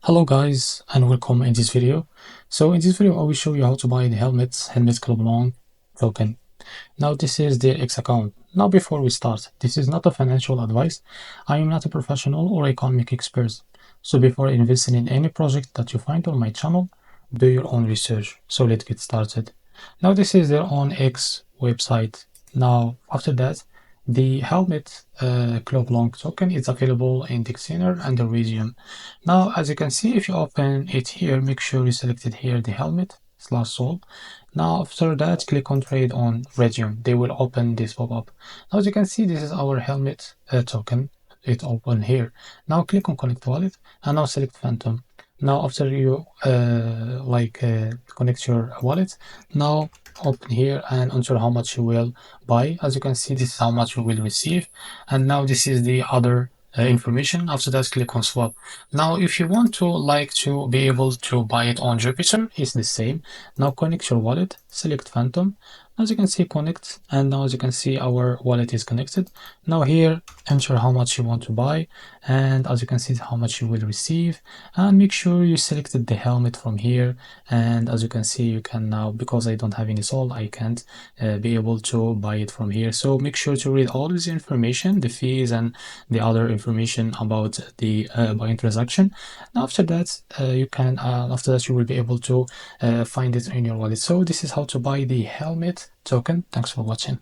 Hello guys and welcome in this video. So in this video I will show you how to buy the helmet Club Long token. Now this is the X account. Now before we start, this is not a financial advice. I am not a professional or economic expert. So before investing in any project that you find on my channel, do your own research. So let's get started. Now this is their own X website. Now after that, the helmet Club Long token is available in the Xener and the Radium. Now as you can see, if you open it here, make sure you selected here the helmet slash soul. Now after that, click on trade on Radium. They will open this pop-up. Now as you can see, this is our helmet token. It's open here. Now click on connect wallet and now select Phantom. Now after you connect your wallet, now open here and enter how much you will buy. As you can see, this is how much you will receive, and now this is the other information. After that, click on swap. Now if you want to be able to buy it on Jupiter, it's the same. Now connect your wallet, select Phantom. As you can see, connect, and now as you can see, our wallet is connected. Now here, enter how much you want to buy, and as you can see, how much you will receive, and make sure you selected the helmet from here. And as you can see, you can now, because I don't have any soul, I can't be able to buy it from here. So make sure to read all this information, the fees and the other information about the buying transaction. Now after that, after that you will be able to find it in your wallet. So this is how to buy the helmet token. Thanks for watching.